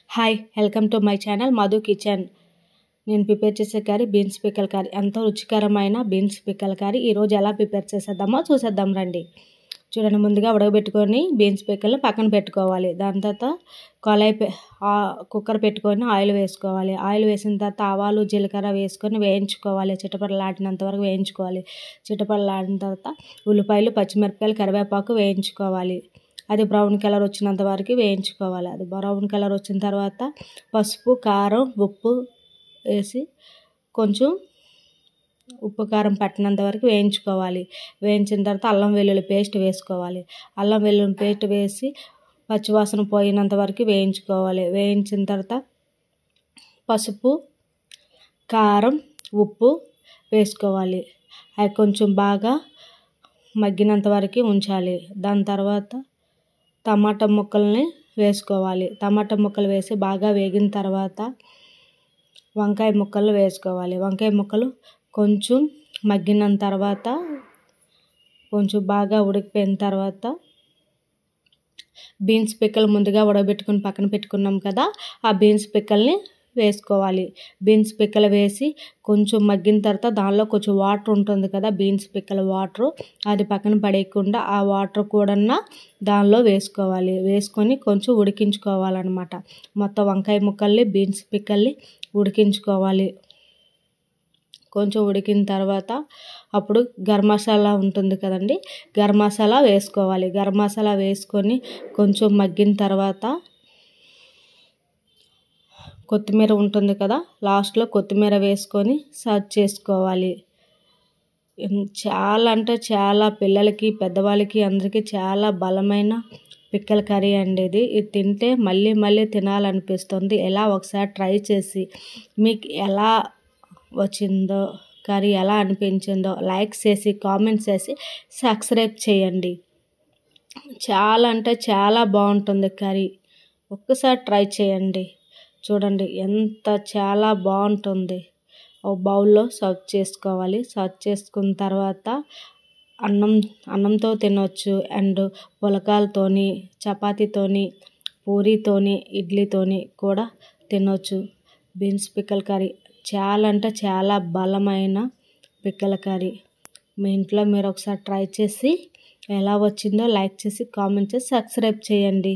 Hi welcome to my channel Madhu kitchen. నేను prepare చేసే curry beans పిక్కల కర్రీ. ఎంతో రుచికరమైన బీన్స్ పిక్కల కర్రీ ఈరోజు ఎలా ప్రిపేర్ చేసేద్దామో చూసేద్దాం రండి. చూడండి, ముందుగా ఉడకబెట్టుకొని బీన్స్ పిక్కలు పక్కన పెట్టుకోవాలి. దాని తర్వాత కుక్కర్ పెట్టుకొని ఆయిల్ వేసుకోవాలి. ఆయిల్ వేసిన తర్వాత ఆవాలు జీలకర్ర వేసుకొని వేయించుకోవాలి. చిటపటలాడినంత వరకు వేయించుకోవాలి. చిటపటలాడిన తర్వాత ఉల్లిపాయలు పచ్చిమిరపకాయలు కరివేపాకు వేయించుకోవాలి. అది బ్రౌన్ కలర్ వచ్చినంత వరకు వేయించుకోవాలి. అది బ్రౌన్ కలర్ వచ్చిన తర్వాత పసుపు కారం ఉప్పు వేసి కొంచెం ఉప్పు కారం పట్టినంత వరకు వేయించుకోవాలి. వేయించిన తర్వాత అల్లం వెల్లుల్లి పేస్ట్ వేసుకోవాలి. అల్లం వెల్లుల్లి పేస్ట్ వేసి పచ్చివాసన పోయినంత వరకు వేయించుకోవాలి. వేయించిన తర్వాత పసుపు కారం ఉప్పు వేసుకోవాలి. అవి కొంచెం బాగా మగ్గినంత వరకు ఉంచాలి. దాని తర్వాత టమాటా ముక్కల్ని వేసుకోవాలి. టమాటా ముక్కలు వేసి బాగా వేగిన తర్వాత వంకాయ ముక్కలు వేసుకోవాలి. వంకాయ ముక్కలు కొంచెం మగ్గిన తర్వాత కొంచెం బాగా ఉడికిపోయిన తర్వాత బీన్స్ పిక్కలు ముందుగా ఉడకబెట్టుకుని పక్కన పెట్టుకున్నాం కదా, ఆ బీన్స్ పిక్కల్ని వేసుకోవాలి. బీన్స్ పిక్కలు వేసి కొంచెం మగ్గిన తర్వాత దానిలో కొంచెం వాటర్ ఉంటుంది కదా, బీన్స్ పిక్కల వాటర్, అది పక్కన పడేయకుండా ఆ వాటర్ కూడా దానిలో వేసుకోవాలి. వేసుకొని కొంచెం ఉడికించుకోవాలన్నమాట. మొత్తం వంకాయ ముక్కల్ని బీన్స్ పిక్కల్ని ఉడికించుకోవాలి. కొంచెం ఉడికిన తర్వాత అప్పుడు గరం మసాలా ఉంటుంది కదండి, గరం మసాలా వేసుకోవాలి. గరం మసాలా వేసుకొని కొంచెం మగ్గిన తర్వాత కొత్తిమీర ఉంటుంది కదా, లాస్ట్లో కొత్తిమీర వేసుకొని సర్వ్ చేసుకోవాలి. చాలా అంటే చాలా పిల్లలకి పెద్దవాళ్ళకి అందరికీ చాలా బలమైన పిక్కల కర్రీ అండి. ఇది తింటే మళ్ళీ మళ్ళీ తినాలనిపిస్తుంది. ఎలా ఒకసారి ట్రై చేసి మీకు ఎలా వచ్చిందో, కర్రీ ఎలా అనిపించిందో లైక్ చేసి కామెంట్ చేసి సబ్స్క్రైబ్ చేయండి. చాలా అంటే చాలా బాగుంటుంది కర్రీ. ఒక్కసారి ట్రై చేయండి. చూడండి ఎంత చాలా బాగుంటుంది. ఒక బౌల్లో సర్వ్ చేసుకోవాలి. సర్వ్ చేసుకున్న తర్వాత అన్నంతో తినొచ్చు, అండ్ పులకాలతోని చపాతీతోని పూరీతోని ఇడ్లీతోని కూడా తినొచ్చు. బీన్స్ పిక్కల కర్రీ చాలా అంటే చాలా బలమైన పిక్కల కర్రీ. మీ ఇంట్లో మీరు ఒకసారి ట్రై చేసి ఎలా వచ్చిందో లైక్ చేసి కామెంట్ చేసి సబ్స్క్రైబ్ చేయండి.